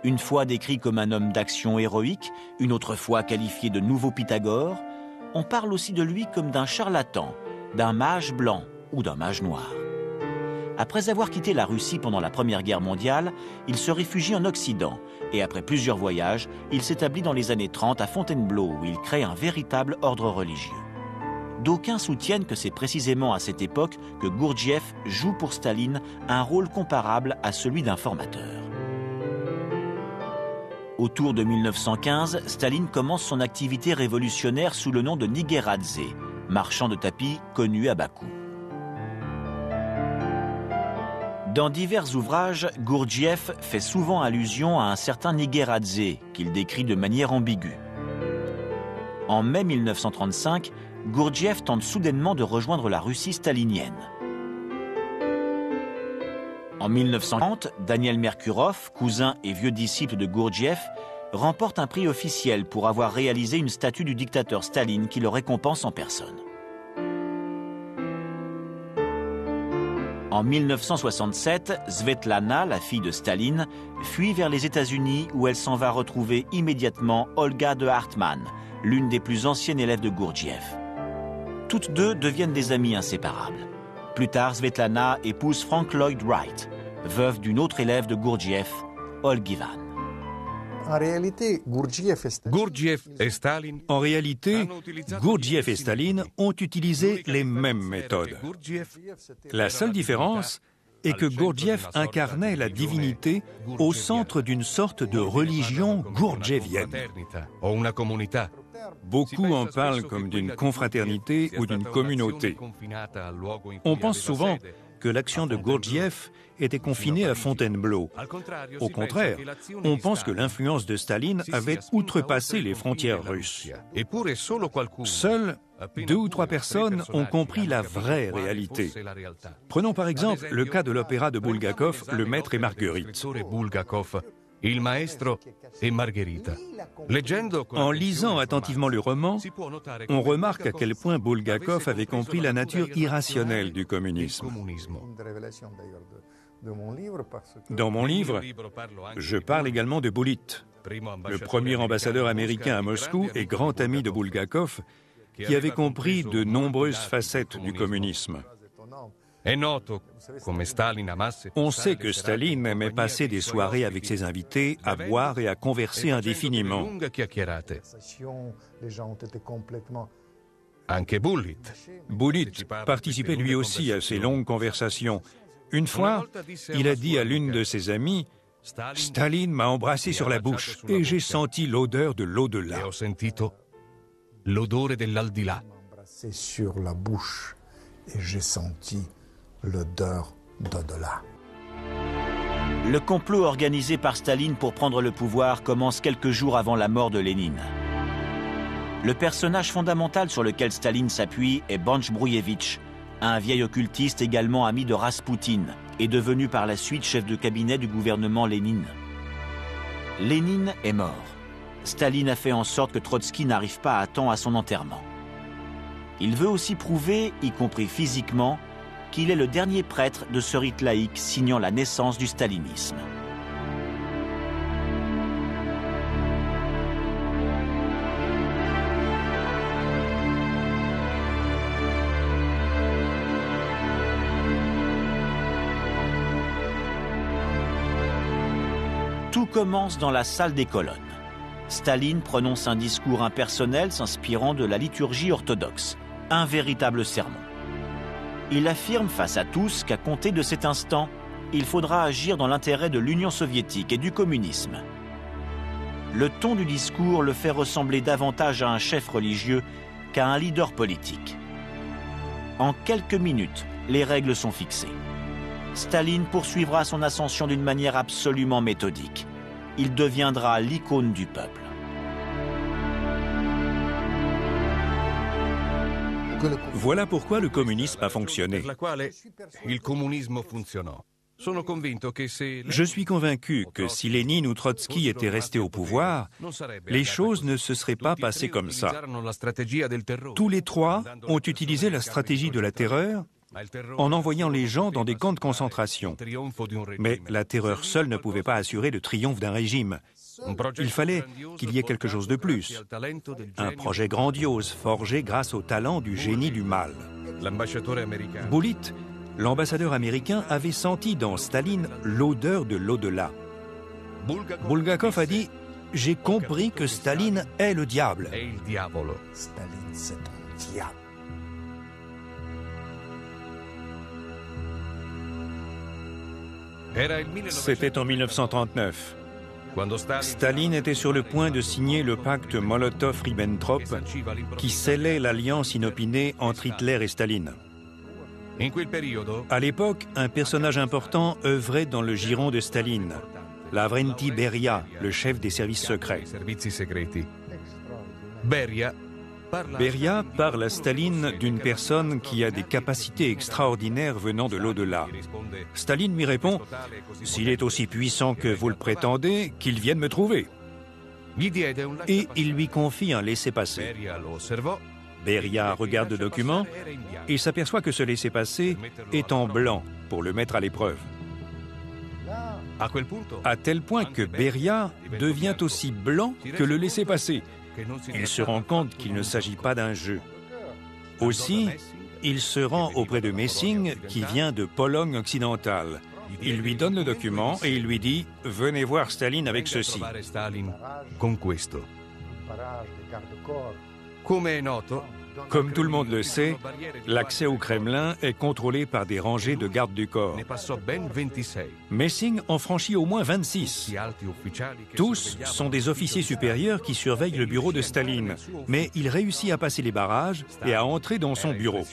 Une fois décrit comme un homme d'action héroïque, une autre fois qualifié de nouveau Pythagore. On parle aussi de lui comme d'un charlatan, d'un mage blanc ou d'un mage noir. Après avoir quitté la Russie pendant la Première Guerre mondiale, il se réfugie en Occident et après plusieurs voyages, il s'établit dans les années 30 à Fontainebleau où il crée un véritable ordre religieux. D'aucuns soutiennent que c'est précisément à cette époque que Gurdjieff joue pour Staline un rôle comparable à celui d'un formateur. Autour de 1915, Staline commence son activité révolutionnaire sous le nom de Nigeradze, marchand de tapis connu à Bakou. Dans divers ouvrages, Gurdjieff fait souvent allusion à un certain Nigeradze, qu'il décrit de manière ambiguë. En mai 1935, Gurdjieff tente soudainement de rejoindre la Russie stalinienne. En 1930, Daniel Merkurov, cousin et vieux disciple de Gurdjieff, remporte un prix officiel pour avoir réalisé une statue du dictateur Staline qui le récompense en personne. En 1967, Svetlana, la fille de Staline, fuit vers les États-Unis où elle s'en va retrouver immédiatement Olga de Hartmann, l'une des plus anciennes élèves de Gurdjieff. Toutes deux deviennent des amies inséparables. Plus tard, Svetlana épouse Frank Lloyd Wright, veuve d'une autre élève de Gurdjieff, Olgivan. En réalité, Gurdjieff et Staline Gurdjieff et Staline ont utilisé les mêmes méthodes. La seule différence est que Gurdjieff incarnait la divinité au centre d'une sorte de religion gurdjieffienne. Beaucoup en parlent comme d'une confraternité ou d'une communauté. On pense souvent que l'action de Gurdjieff était confinée à Fontainebleau. Au contraire, on pense que l'influence de Staline avait outrepassé les frontières russes. Seules 2 ou 3 personnes ont compris la vraie réalité. Prenons par exemple le cas de l'opéra de Bulgakov, Le Maître et Marguerite. En lisant attentivement le roman, on remarque à quel point Bulgakov avait compris la nature irrationnelle du communisme. Dans mon livre, je parle également de Bulit, le premier ambassadeur américain à Moscou et grand ami de Bulgakov, qui avait compris de nombreuses facettes du communisme. On sait que Staline aimait passer des soirées avec ses invités à boire et à converser indéfiniment. Bulit participait lui aussi à ces longues conversations. Une fois, il a dit à l'une de ses amies « Staline m'a embrassé sur la bouche et j'ai senti l'odeur de l'au-delà. » embrassé sur la bouche et j'ai senti l'odeur d'au-delà. Le complot organisé par Staline pour prendre le pouvoir commence quelques jours avant la mort de Lénine. Le personnage fondamental sur lequel Staline s'appuie est Banch-Brouillevitch, un vieil occultiste également ami de Raspoutine et devenu par la suite chef de cabinet du gouvernement Lénine. Lénine est mort. Staline a fait en sorte que Trotsky n'arrive pas à temps à son enterrement. Il veut aussi prouver, y compris physiquement, qu'il est le dernier prêtre de ce rite laïque signant la naissance du stalinisme. Tout commence dans la salle des colonnes. Staline prononce un discours impersonnel s'inspirant de la liturgie orthodoxe, un véritable sermon. Il affirme face à tous qu'à compter de cet instant, il faudra agir dans l'intérêt de l'Union soviétique et du communisme. Le ton du discours le fait ressembler davantage à un chef religieux qu'à un leader politique. En quelques minutes, les règles sont fixées. Staline poursuivra son ascension d'une manière absolument méthodique. Il deviendra l'icône du peuple. Voilà pourquoi le communisme a fonctionné. Je suis convaincu que si Lénine ou Trotsky étaient restés au pouvoir, les choses ne se seraient pas passées comme ça. Tous les trois ont utilisé la stratégie de la terreur en envoyant les gens dans des camps de concentration. Mais la terreur seule ne pouvait pas assurer le triomphe d'un régime. Il fallait qu'il y ait quelque chose de plus. Un projet grandiose forgé grâce au talent du génie du mal. Bulit, l'ambassadeur américain, avait senti dans Staline l'odeur de l'au-delà. Bulgakov a dit « J'ai compris que Staline est le diable. » Staline, c'est un diable. C'était en 1939. Staline était sur le point de signer le pacte Molotov-Ribbentrop qui scellait l'alliance inopinée entre Hitler et Staline. À l'époque, un personnage important œuvrait dans le giron de Staline, Lavrenti Beria, le chef des services secrets. Beria parle à Staline d'une personne qui a des capacités extraordinaires venant de l'au-delà. Staline lui répond « S'il est aussi puissant que vous le prétendez, qu'il vienne me trouver ». Et il lui confie un laissez-passer. Beria regarde le document et s'aperçoit que ce laissez-passer est en blanc pour le mettre à l'épreuve. À tel point que Beria devient aussi blanc que le laissez-passer. Il se rend compte qu'il ne s'agit pas d'un jeu. Aussi, il se rend auprès de Messing, qui vient de Pologne occidentale. Il lui donne le document et il lui dit « Venez voir Staline avec ceci ». Comme tout le monde le sait, l'accès au Kremlin est contrôlé par des rangées de gardes du corps. Messing en franchit au moins 26. Tous sont des officiers supérieurs qui surveillent le bureau de Staline, mais il réussit à passer les barrages et à entrer dans son bureau.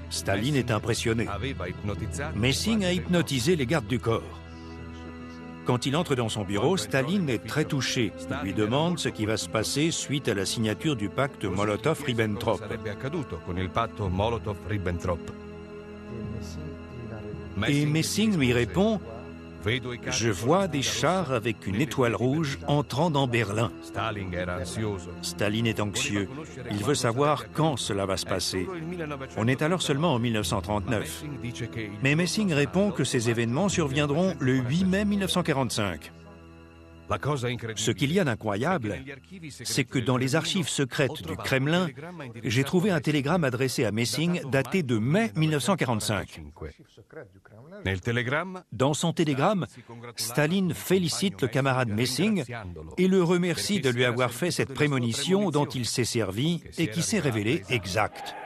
Staline est impressionné. Messing a hypnotisé les gardes du corps. Quand il entre dans son bureau, Staline est très touché. Il lui demande ce qui va se passer suite à la signature du pacte Molotov-Ribbentrop. Et Messing lui répond « Je vois des chars avec une étoile rouge entrant dans Berlin. » Staline est anxieux. Il veut savoir quand cela va se passer. On est alors seulement en 1939. Mais Messing répond que ces événements surviendront le 8 mai 1945. Ce qu'il y a d'incroyable, c'est que dans les archives secrètes du Kremlin, j'ai trouvé un télégramme adressé à Messing daté de mai 1945. Dans son télégramme, Staline félicite le camarade Messing et le remercie de lui avoir fait cette prémonition dont il s'est servi et qui s'est révélée exacte.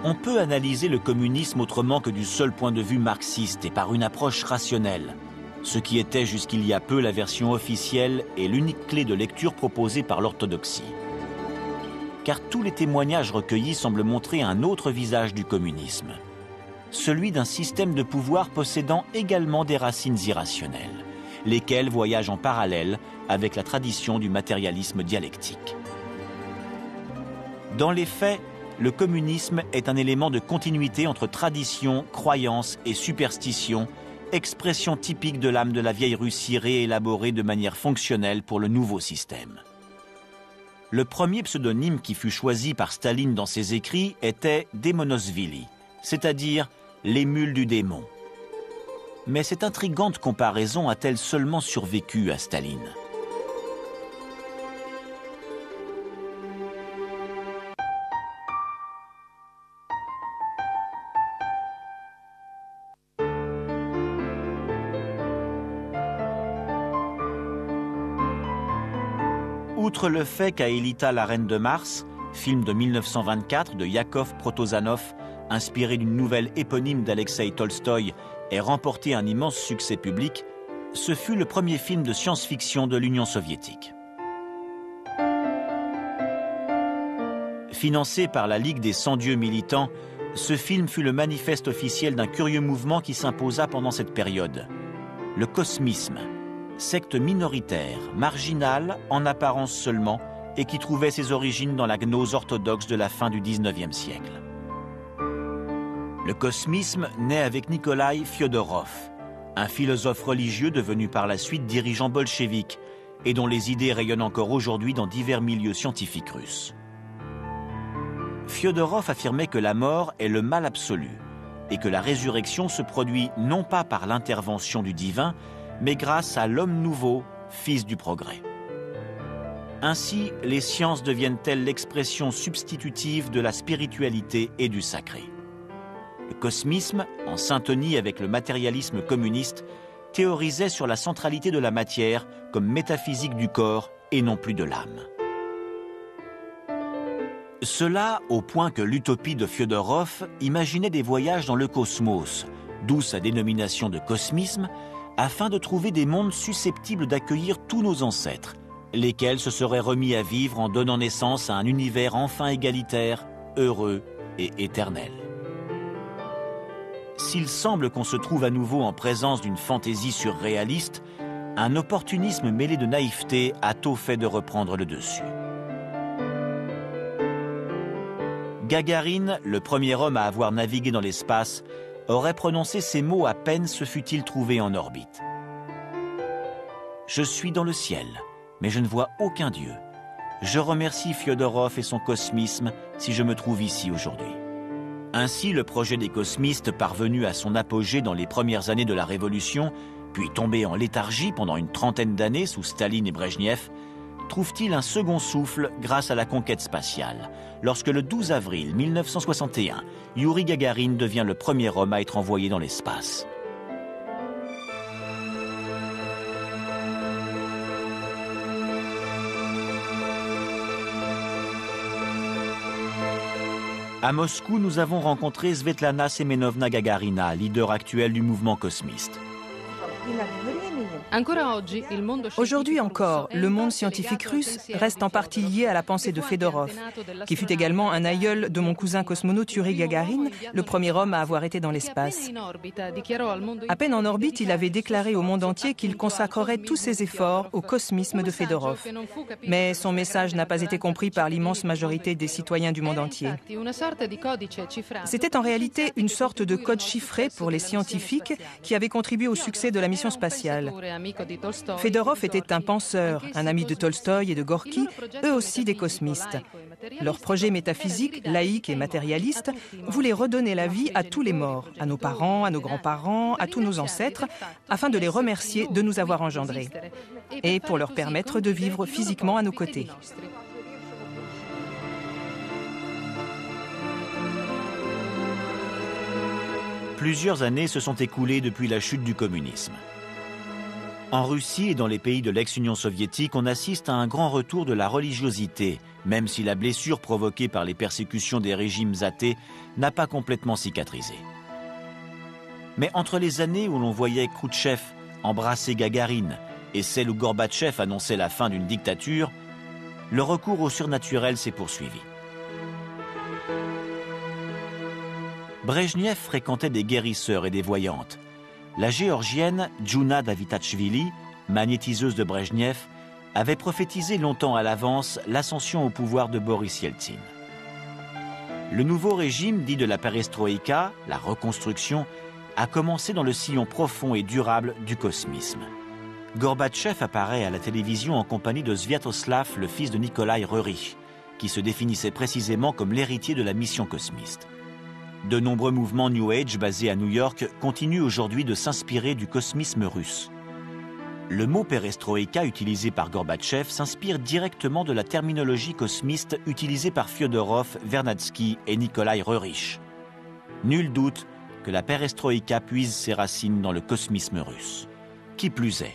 On peut analyser le communisme autrement que du seul point de vue marxiste et par une approche rationnelle, ce qui était jusqu'il y a peu la version officielle et l'unique clé de lecture proposée par l'orthodoxie. Car tous les témoignages recueillis semblent montrer un autre visage du communisme, celui d'un système de pouvoir possédant également des racines irrationnelles, lesquelles voyagent en parallèle avec la tradition du matérialisme dialectique. Dans les faits, le communisme est un élément de continuité entre tradition, croyance et superstition, expression typique de l'âme de la vieille Russie réélaborée de manière fonctionnelle pour le nouveau système. Le premier pseudonyme qui fut choisi par Staline dans ses écrits était Démonosvili, c'est-à-dire l'émule du démon. Mais cette intrigante comparaison a-t-elle seulement survécu à Staline ? Outre le fait qu'Aelita, la reine de Mars, film de 1924 de Yakov Protozanov, inspiré d'une nouvelle éponyme d'Alexeï Tolstoï, ait remporté un immense succès public, ce fut le premier film de science-fiction de l'Union soviétique. Financé par la Ligue des 100 dieux militants, ce film fut le manifeste officiel d'un curieux mouvement qui s'imposa pendant cette période. Le cosmisme, secte minoritaire, marginale, en apparence seulement, et qui trouvait ses origines dans la gnose orthodoxe de la fin du XIXe siècle. Le cosmisme naît avec Nikolaï Fyodorov, un philosophe religieux devenu par la suite dirigeant bolchevique et dont les idées rayonnent encore aujourd'hui dans divers milieux scientifiques russes. Fyodorov affirmait que la mort est le mal absolu et que la résurrection se produit non pas par l'intervention du divin, mais grâce à l'homme nouveau, fils du progrès. Ainsi, les sciences deviennent-elles l'expression substitutive de la spiritualité et du sacré. Le cosmisme, en syntonie avec le matérialisme communiste, théorisait sur la centralité de la matière comme métaphysique du corps et non plus de l'âme. Cela au point que l'utopie de Fyodorov imaginait des voyages dans le cosmos, d'où sa dénomination de cosmisme, afin de trouver des mondes susceptibles d'accueillir tous nos ancêtres, lesquels se seraient remis à vivre en donnant naissance à un univers enfin égalitaire, heureux et éternel. S'il semble qu'on se trouve à nouveau en présence d'une fantaisie surréaliste, un opportunisme mêlé de naïveté a tôt fait de reprendre le dessus. Gagarine, le premier homme à avoir navigué dans l'espace, aurait prononcé ces mots à peine se fût-il trouvé en orbite. « Je suis dans le ciel, mais je ne vois aucun dieu. Je remercie Fyodorov et son cosmisme si je me trouve ici aujourd'hui. » Ainsi, le projet des cosmistes, parvenu à son apogée dans les premières années de la Révolution, puis tombé en léthargie pendant une trentaine d'années sous Staline et Brejnev, trouve-t-il un second souffle grâce à la conquête spatiale, lorsque le 12 avril 1961, Youri Gagarin devient le premier homme à être envoyé dans l'espace. À Moscou, nous avons rencontré Svetlana Semenovna Gagarina, leader actuelle du mouvement cosmiste. Aujourd'hui encore, le monde scientifique russe reste en partie lié à la pensée de Fedorov, qui fut également un aïeul de mon cousin cosmonaute Youri Gagarin, le premier homme à avoir été dans l'espace. À peine en orbite, il avait déclaré au monde entier qu'il consacrerait tous ses efforts au cosmisme de Fedorov. Mais son message n'a pas été compris par l'immense majorité des citoyens du monde entier. C'était en réalité une sorte de code chiffré pour les scientifiques qui avaient contribué au succès de la mission spatiale. Fedorov était un penseur, un ami de Tolstoï et de Gorky, eux aussi des cosmistes. Leur projet métaphysique, laïque et matérialiste, voulait redonner la vie à tous les morts, à nos parents, à nos grands-parents, à tous nos ancêtres, afin de les remercier de nous avoir engendrés et pour leur permettre de vivre physiquement à nos côtés. Plusieurs années se sont écoulées depuis la chute du communisme. En Russie et dans les pays de l'ex-Union soviétique, on assiste à un grand retour de la religiosité, même si la blessure provoquée par les persécutions des régimes athées n'a pas complètement cicatrisé. Mais entre les années où l'on voyait Khrouchtchev embrasser Gagarine et celles où Gorbatchev annonçait la fin d'une dictature, le recours au surnaturel s'est poursuivi. Brejnev fréquentait des guérisseurs et des voyantes. La Géorgienne Djouna Davitachvili, magnétiseuse de Brejnev, avait prophétisé longtemps à l'avance l'ascension au pouvoir de Boris Yeltsin. Le nouveau régime dit de la perestroïka, la reconstruction, a commencé dans le sillon profond et durable du cosmisme. Gorbatchev apparaît à la télévision en compagnie de Sviatoslav, le fils de Nikolaï Rerich, qui se définissait précisément comme l'héritier de la mission cosmiste. De nombreux mouvements New Age basés à New York continuent aujourd'hui de s'inspirer du cosmisme russe. Le mot perestroïka utilisé par Gorbatchev s'inspire directement de la terminologie cosmiste utilisée par Fyodorov, Vernadsky et Nikolaï Rerich. Nul doute que la perestroïka puise ses racines dans le cosmisme russe. Qui plus est,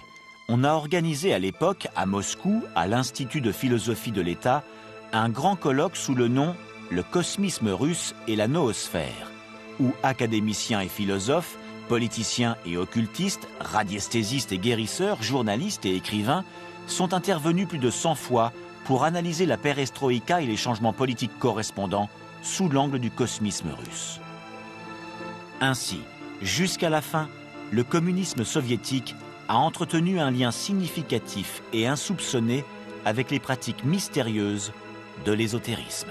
On a organisé à l'époque, à Moscou, à l'Institut de philosophie de l'État, un grand colloque sous le nom « Le cosmisme russe et la noosphère », où académiciens et philosophes, politiciens et occultistes, radiesthésistes et guérisseurs, journalistes et écrivains sont intervenus plus de 100 fois pour analyser la perestroïka et les changements politiques correspondants sous l'angle du cosmisme russe. Ainsi, jusqu'à la fin, le communisme soviétique a entretenu un lien significatif et insoupçonné avec les pratiques mystérieuses de l'ésotérisme.